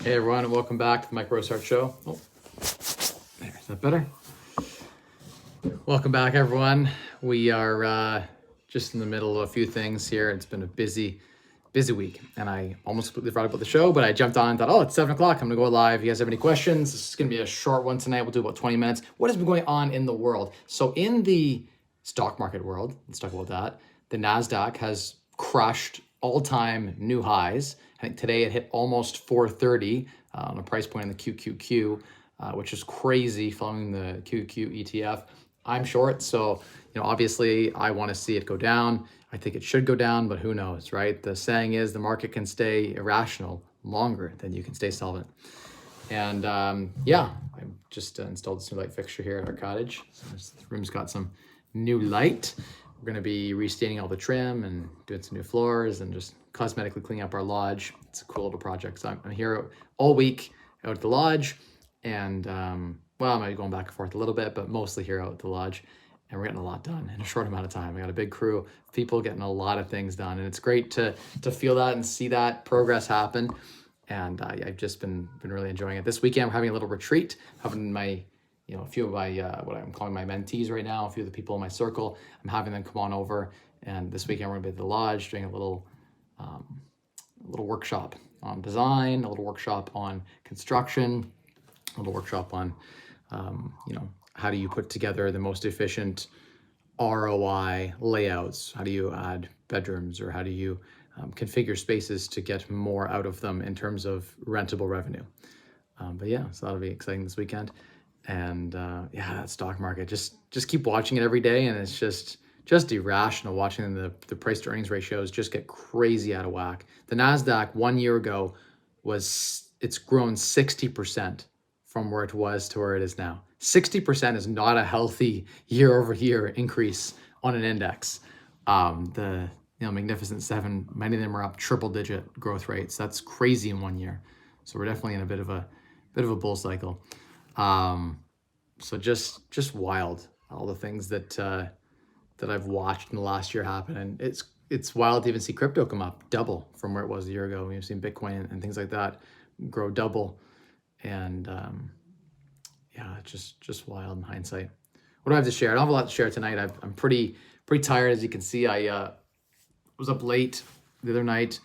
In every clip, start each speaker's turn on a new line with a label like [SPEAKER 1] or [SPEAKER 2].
[SPEAKER 1] Hey everyone, and welcome back to the Mike Rosehart Show. Oh, there, is that better? Welcome back, everyone. We are just in the middle of a few things here. It's been a busy week, and I almost completely forgot about the show, but I jumped on and thought, it's 7 o'clock. I'm gonna go live. If you guys have any questions, this is gonna be a short one tonight. We'll do about 20 minutes. What has been going on in the world? So in the stock market world, let's talk about that. The NASDAQ has crushed all-time new highs. I think today it hit almost 430 on a price point in the QQQ, which is crazy following the QQ ETF. I'm short, so obviously I want to see it go down. I think it should go down, but who knows, right? The saying is the market can stay irrational longer than you can stay solvent. And I just installed this new light fixture here at our cottage. So this room's got some new light. We're going to be restaining all the trim and doing some new floors and just cosmetically cleaning up our lodge. It's a cool little project. So I'm here all week out at the lodge, and I might be going back and forth a little bit, but mostly here out at the lodge. And we're getting a lot done in a short amount of time. We got a big crew of people getting a lot of things done, and it's great to feel that and see that progress happen. And I've just been really enjoying it. This weekend, we're having a little retreat, having my a few of my, what I'm calling my mentees right now, a few of the people in my circle, I'm having them come on over. And this weekend, we're gonna be at the lodge doing a little workshop on design, a little workshop on construction, a little workshop on, how do you put together the most efficient ROI layouts? How do you add bedrooms, or how do you configure spaces to get more out of them in terms of rentable revenue? So that'll be exciting this weekend. And that stock market, just keep watching it every day, and it's just irrational watching the price to earnings ratios just get crazy out of whack. The NASDAQ 1 year ago it's grown 60% from where it was to where it is now. 60% is not a healthy year over year increase on an index. The Magnificent Seven, many of them are up triple digit growth rates. That's crazy in 1 year. So we're definitely in a bit of a bull cycle. So just wild, all the things that I've watched in the last year happen. And it's wild to even see crypto come up double from where it was a year ago. We've seen Bitcoin and things like that grow double. And just wild in hindsight. What do I have to share? I don't have a lot to share tonight. I'm pretty tired, as you can see. I was up late the other night,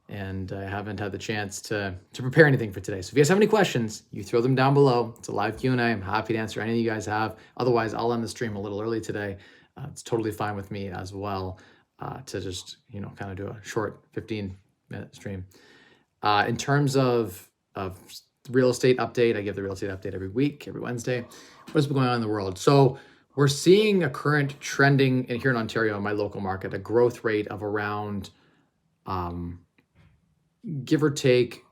[SPEAKER 1] and I haven't had the chance to prepare anything for today. So if you guys have any questions, you throw them down below. It's a live Q&A. I'm happy to answer any you guys have. Otherwise, I'll end the stream a little early today. It's totally fine with me as well, to just kind of do a short 15-minute stream. In terms of real estate update, I give the real estate update every week, every Wednesday. What's been going on in the world? So we're seeing a current trending here in Ontario, in my local market, a growth rate of around give or take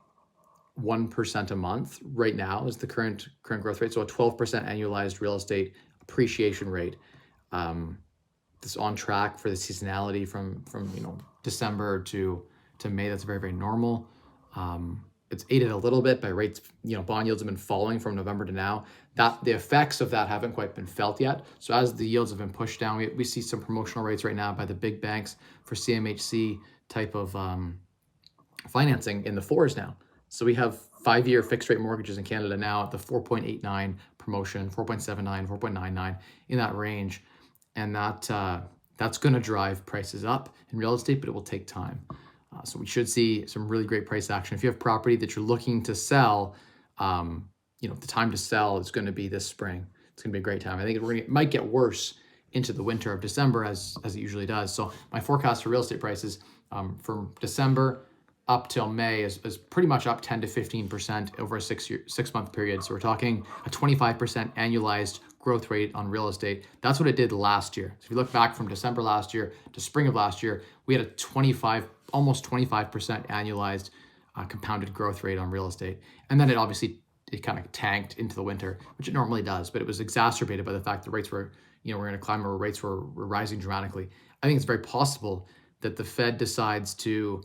[SPEAKER 1] 1% a month right now is the current growth rate. So a 12% annualized real estate appreciation rate. This on track for the seasonality from December to May. That's very, very normal. It's aided a little bit by rates. Bond yields have been falling from November to now. That the effects of that haven't quite been felt yet. So as the yields have been pushed down, we see some promotional rates right now by the big banks for CMHC type of financing in the 4s now. So we have 5-year fixed rate mortgages in Canada now at the 4.89 promotion, 4.79, 4.99 in that range. And that's going to drive prices up in real estate, but it will take time. So we should see some really great price action. If you have property that you're looking to sell, the time to sell is going to be this spring. It's going to be a great time. I think it might get worse into the winter of December as it usually does. So my forecast for real estate prices from December up till May is pretty much up 10 to 15% over a 6-month period. So we're talking a 25% annualized growth rate on real estate. That's what it did last year. So if you look back from December last year to spring of last year, we had a almost 25% annualized compounded growth rate on real estate. And then it kind of tanked into the winter, which it normally does, but it was exacerbated by the fact that rates were, we're in a climate where rates were rising dramatically. I think it's very possible that the Fed decides to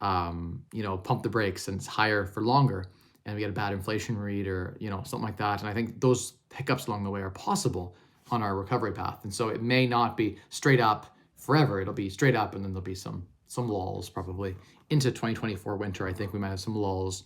[SPEAKER 1] pump the brakes and it's higher for longer, and we get a bad inflation read or something like that. And I think those hiccups along the way are possible on our recovery path. And so it may not be straight up forever. It'll be straight up, and then there'll be some lulls probably into 2024 winter. I think we might have some lulls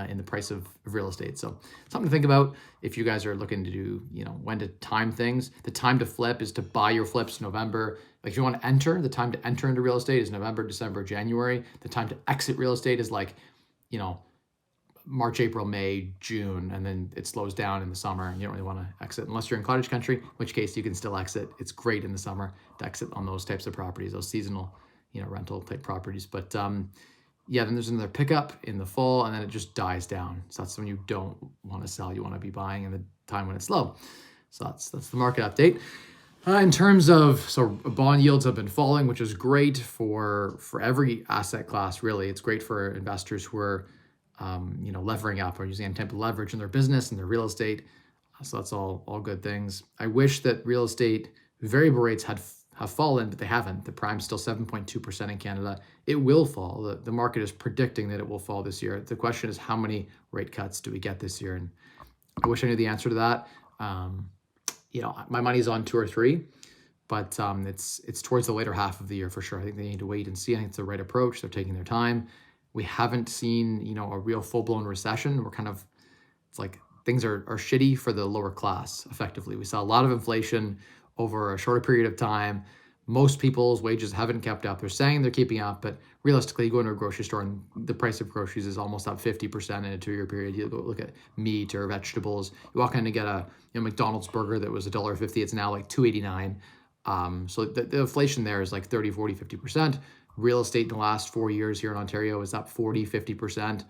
[SPEAKER 1] in the price of real estate. So something to think about if you guys are looking to do, when to time things. The time to flip is to buy your flips November. Like if you want to enter, the time to enter into real estate is November, December, January. The time to exit real estate is like, March, April, May, June, and then it slows down in the summer and you don't really want to exit unless you're in cottage country, in which case you can still exit. It's great in the summer to exit on those types of properties, those seasonal, rental type properties. But then there's another pickup in the fall and then it just dies down. So that's when you don't want to sell. You want to be buying in the time when it's low. So that's the market update. In terms of, bond yields have been falling, which is great for every asset class, really. It's great for investors who are levering up or using any type of leverage in their business and their real estate. So that's all good things. I wish that real estate variable rates have fallen, but they haven't. The prime's still 7.2% in Canada. It will fall. The market is predicting that it will fall this year. The question is, how many rate cuts do we get this year? And I wish I knew the answer to that. My money's on 2 or 3, but it's towards the later half of the year for sure. I think they need to wait and see. I think it's the right approach. They're taking their time. We haven't seen, a real full-blown recession. It's like things are shitty for the lower class, effectively. We saw a lot of inflation over a shorter period of time. Most people's wages haven't kept up. They're saying they're keeping up, but realistically, you go into a grocery store and the price of groceries is almost up 50% in a 2-year period. You go look at meat or vegetables. You walk in to get a McDonald's burger that was $1.50. It's now like $2.89. So the inflation there is like 30, 40, 50%. Real estate in the last 4 years here in Ontario is up 40, 50%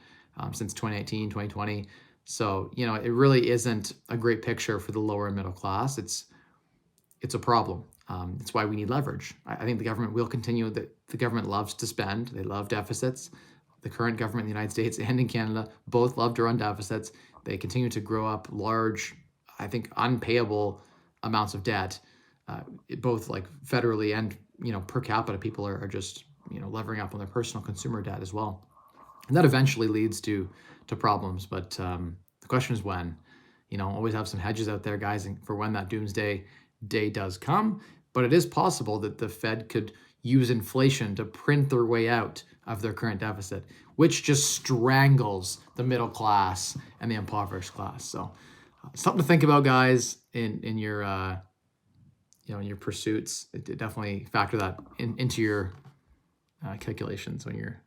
[SPEAKER 1] since 2019, 2020. So, it really isn't a great picture for the lower and middle class. It's a problem. It's why we need leverage. I think the government will continue. The government loves to spend. They love deficits. The current government in the United States and in Canada both love to run deficits. They continue to grow up large, I think, unpayable amounts of debt, both like federally and, per capita. People are just, levering up on their personal consumer debt as well. And that eventually leads to problems. But the question is when. Always have some hedges out there, guys, for when that doomsday day does come. But it is possible that the Fed could use inflation to print their way out of their current deficit, which just strangles the middle class and the impoverished class. So something to think about, guys, in your in your pursuits. It definitely factor that into your calculations when you're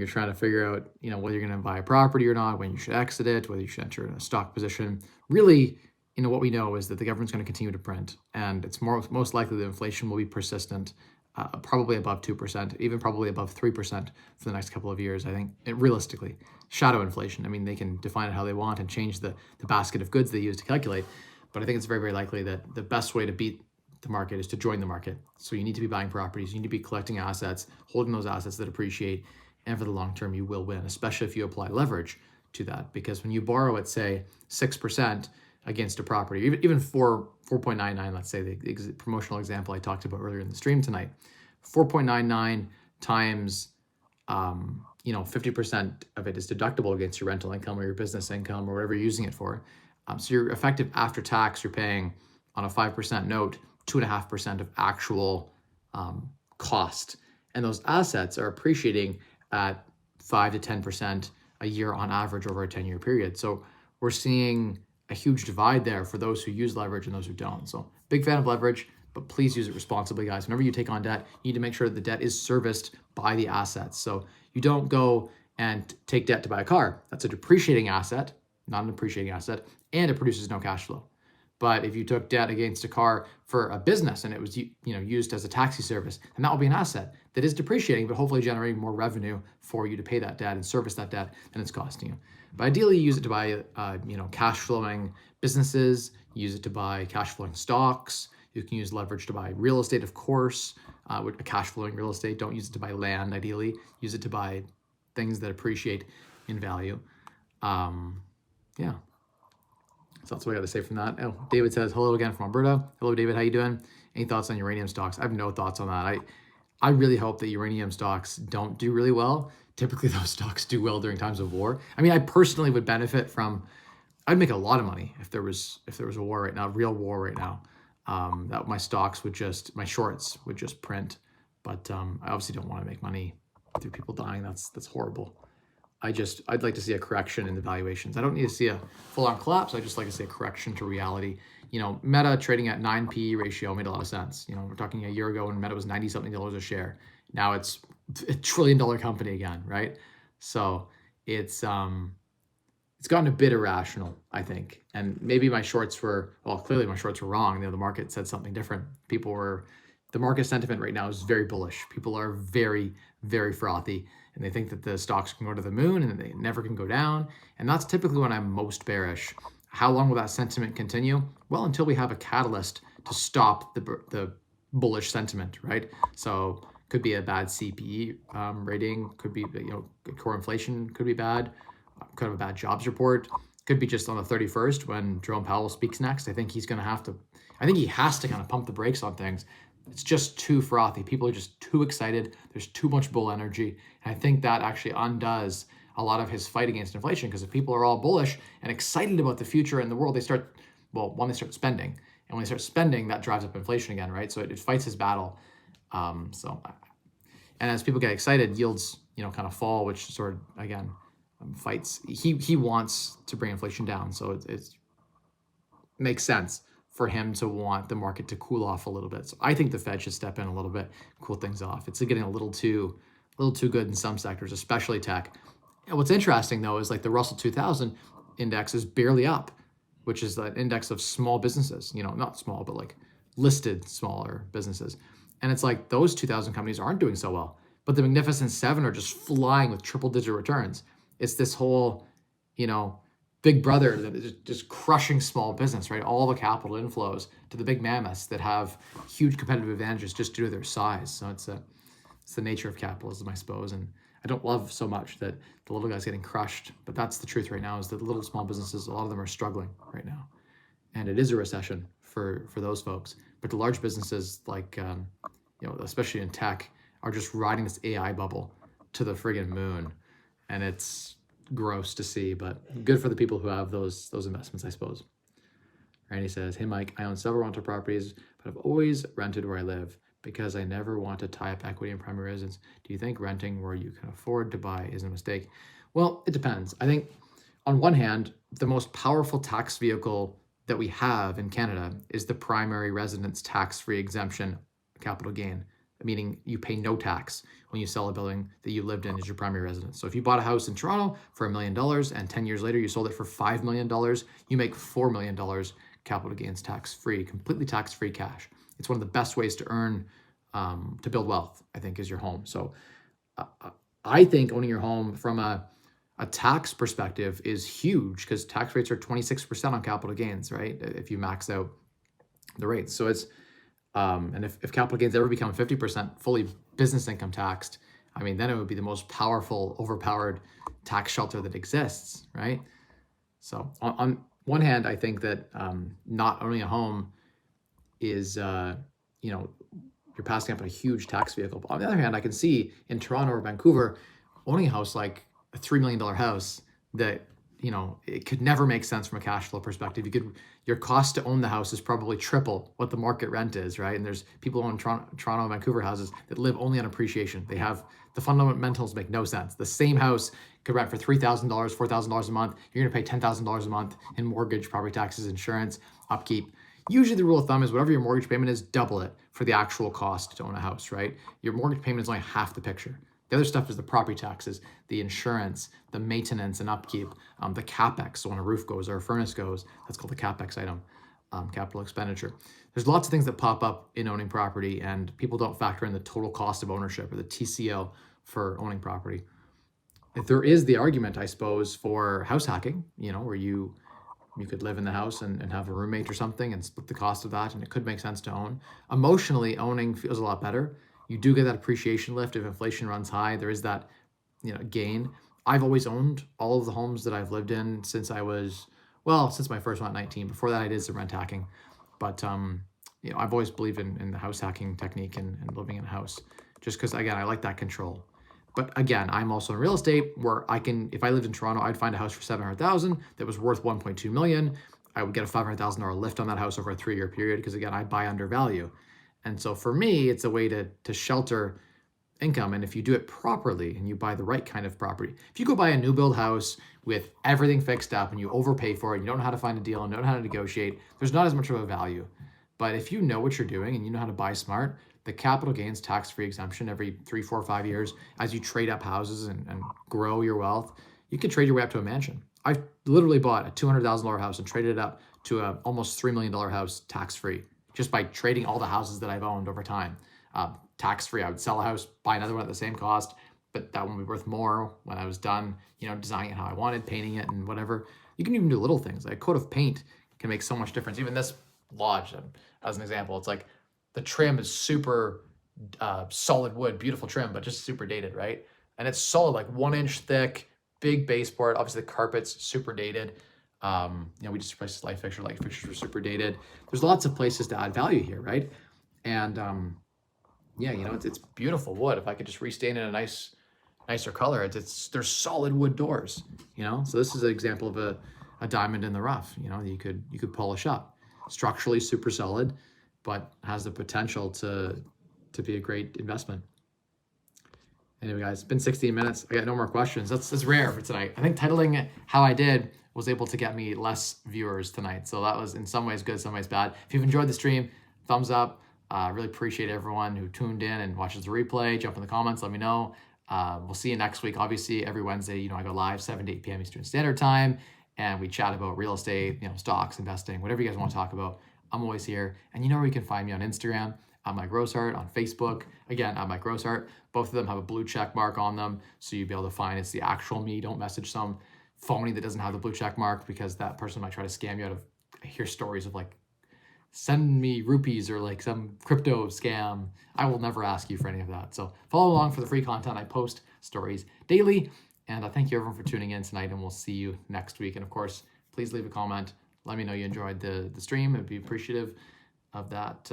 [SPEAKER 1] trying to figure out, whether you're going to buy a property or not, when you should exit it, whether you should enter in a stock position. Really, what we know is that the government's going to continue to print, and it's most likely that inflation will be persistent, probably above 2%, even probably above 3% for the next couple of years. I think, realistically, shadow inflation. I mean, they can define it how they want and change the basket of goods they use to calculate, but I think it's very, very likely that the best way to beat the market is to join the market. So you need to be buying properties, you need to be collecting assets, holding those assets that appreciate, and for the long term, you will win, especially if you apply leverage to that. Because when you borrow at, say, 6% against a property, even 4.99, let's say, the promotional example I talked about earlier in the stream tonight, 4.99 times 50% of it is deductible against your rental income or your business income or whatever you're using it for. So your effective after tax, you're paying on a 5% note 2.5% of actual cost, and those assets are appreciating at 5 to 10% a year on average over a 10-year period. So we're seeing a huge divide there for those who use leverage and those who don't. So big fan of leverage, but please use it responsibly, guys. Whenever you take on debt, you need to make sure that the debt is serviced by the assets. So you don't go and take debt to buy a car. That's a depreciating asset, not an appreciating asset, and it produces no cash flow. But if you took debt against a car for a business and it was used as a taxi service, then that will be an asset that is depreciating, but hopefully generating more revenue for you to pay that debt and service that debt than it's costing you. But ideally, you use it to buy cash flowing businesses. Use it to buy cash flowing stocks. You can use leverage to buy real estate, of course, cash flowing real estate. Don't use it to buy land. Ideally, use it to buy things that appreciate in value. So that's what I got to say from that. Oh, David says, hello again from Alberta. Hello, David. How you doing? Any thoughts on uranium stocks? I have no thoughts on that. I really hope that uranium stocks don't do really well. Typically, those stocks do well during times of war. I mean, I personally would benefit from, I'd make a lot of money if there was a war right now, a real war right now. That my stocks would just, my shorts would just print. But I obviously don't want to make money through people dying. That's horrible. I'd like to see a correction in the valuations. I don't need to see a full-on collapse. I just like to see a correction to reality. Meta trading at 9 PE ratio made a lot of sense. We're talking a year ago when Meta was $90 something a share. Now it's a $1 trillion company again, right? So it's gotten a bit irrational, I think. And maybe my shorts were, well, clearly my shorts were wrong. The market said something different. The market sentiment right now is very bullish. People are very, very frothy, and they think that the stocks can go to the moon and they never can go down. And that's typically when I'm most bearish. How long will that sentiment continue? Well, until we have a catalyst to stop the bullish sentiment, right? So could be a bad CPE rating, could be, core inflation could be bad, could have a bad jobs report, could be just on the 31st when Jerome Powell speaks next. I think he has to kind of pump the brakes on things. It's just too frothy. People are just too excited. There's too much bull energy. And I think that actually undoes a lot of his fight against inflation, because if people are all bullish and excited about the future and the world, they start spending. And when they start spending, that drives up inflation again, right? So it fights his battle. And as people get excited, yields, kind of fall, which sort of, again, fights. He wants to bring inflation down. So it makes sense for him to want the market to cool off a little bit. So I think the Fed should step in a little bit, cool things off. It's getting a little too good in some sectors, especially tech. And what's interesting though is like the Russell 2000 index is barely up, which is the index of small businesses, not small, but like listed smaller businesses. And it's like those 2000 companies aren't doing so well, but the Magnificent Seven are just flying with triple digit returns. It's this whole, big brother that is just crushing small business, right? All the capital inflows to the big mammoths that have huge competitive advantages just due to their size. So it's the nature of capitalism, I suppose. And I don't love so much that the little guy's getting crushed, but that's the truth right now, is that the little small businesses, a lot of them are struggling right now. And it is a recession for those folks. But the large businesses like, especially in tech, are just riding this AI bubble to the friggin' moon. And it's gross to see, but good for the people who have those investments, I suppose. Randy says, hey Mike, I own several rental properties, but I've always rented where I live because I never want to tie up equity in primary residence. Do you think renting where you can afford to buy is a mistake? Well, it depends. I think on one hand, the most powerful tax vehicle that we have in Canada is the primary residence tax-free exemption capital gain, meaning you pay no tax when you sell a building that you lived in as your primary residence. So if you bought a house in Toronto for $1 million and 10 years later you sold it for $5 million, you make $4 million capital gains tax-free, completely tax-free cash. It's one of the best ways to earn, to build wealth, I think, is your home. So I think owning your home from a tax perspective is huge, because tax rates are 26% on capital gains, right? If you max out the rates. So it's, and if capital gains ever become 50% fully business income taxed, I mean, then it would be the most powerful, overpowered tax shelter that exists, right? So on one hand, I think that not owning a home is, you're passing up on a huge tax vehicle. But on the other hand, I can see in Toronto or Vancouver, owning a house like a $3 million house that, it could never make sense from a cash flow perspective. Your cost to own the house is probably triple what the market rent is, right? And there's people who own Toronto and Vancouver houses that live only on appreciation. The fundamentals make no sense. The same house could rent for $3,000, $4,000 a month. You're gonna pay $10,000 a month in mortgage, property taxes, insurance, upkeep. Usually the rule of thumb is whatever your mortgage payment is, double it for the actual cost to own a house, right? Your mortgage payment is only half the picture. The other stuff is the property taxes, the insurance, the maintenance and upkeep, the CapEx. So when a roof goes or a furnace goes, that's called the CapEx item, capital expenditure. There's lots of things that pop up in owning property, and people don't factor in the total cost of ownership, or the TCO for owning property. If there is the argument, I suppose, for house hacking, where you could live in the house and have a roommate or something and split the cost of that, and it could make sense to own. Emotionally, owning feels a lot better. You do get that appreciation lift if inflation runs high. There is that, gain. I've always owned all of the homes that I've lived in since my first one at 19. Before that, I did some rent hacking. But, I've always believed in the house hacking technique and living in a house, just because, again, I like that control. But again, I'm also in real estate where if I lived in Toronto, I'd find a house for $700,000 that was worth $1.2 million. I would get a $500,000 lift on that house over a 3-year period, because again, I buy under value. And so for me, it's a way to shelter income. And if you do it properly and you buy the right kind of property, if you go buy a new build house with everything fixed up and you overpay for it, and you don't know how to find a deal and don't know how to negotiate, there's not as much of a value. But if you know what you're doing and you know how to buy smart, the capital gains tax-free exemption every 3, 4, 5 years, as you trade up houses and grow your wealth, you can trade your way up to a mansion. I literally bought a $200,000 house and traded it up to a almost $3 million house tax-free, just by trading all the houses that I've owned over time. Tax-free, I would sell a house, buy another one at the same cost, but that one would be worth more when I was done, designing it how I wanted, painting it and whatever. You can even do little things. Like a coat of paint can make so much difference. Even this lodge, as an example, it's like the trim is super solid wood, beautiful trim, but just super dated, right? And it's solid, like 1 inch thick, big baseboard. Obviously the carpet's super dated. We just replaced light fixture. Light fixtures were super dated. There's lots of places to add value here, right? And it's beautiful wood. If I could just restain it in a nicer color, there's solid wood doors. So this is an example of a diamond in the rough. You could polish up. Structurally super solid, but has the potential to be a great investment. Anyway, guys, it's been 16 minutes. I got no more questions. That's rare for tonight. I think titling how I did was able to get me less viewers tonight. So that was in some ways good, some ways bad. If you've enjoyed the stream, thumbs up. Really appreciate everyone who tuned in and watches the replay. Jump in the comments, let me know. We'll see you next week. Obviously, every Wednesday, I go live 7 to 8 p.m. Eastern Standard Time, and we chat about real estate, stocks, investing, whatever you guys want to talk about. I'm always here. And you know where you can find me on Instagram. I'm Mike Rosehart. On Facebook, again, I'm Mike Rosehart. Both of them have a blue check mark on them, so you'll be able to find it's the actual me. Don't message some phony that doesn't have the blue check mark, because that person might try to scam you out of. I hear stories of like, send me rupees or like some crypto scam. I will never ask you for any of that. So follow along for the free content. I post stories daily. And I thank you everyone for tuning in tonight, and we'll see you next week. And of course, please leave a comment. Let me know you enjoyed the stream. I'd be appreciative of that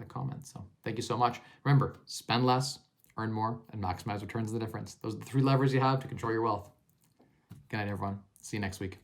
[SPEAKER 1] comment. So thank you so much. Remember, spend less, earn more, and maximize returns of the difference. Those are the 3 levers you have to control your wealth. Good night, everyone. See you next week.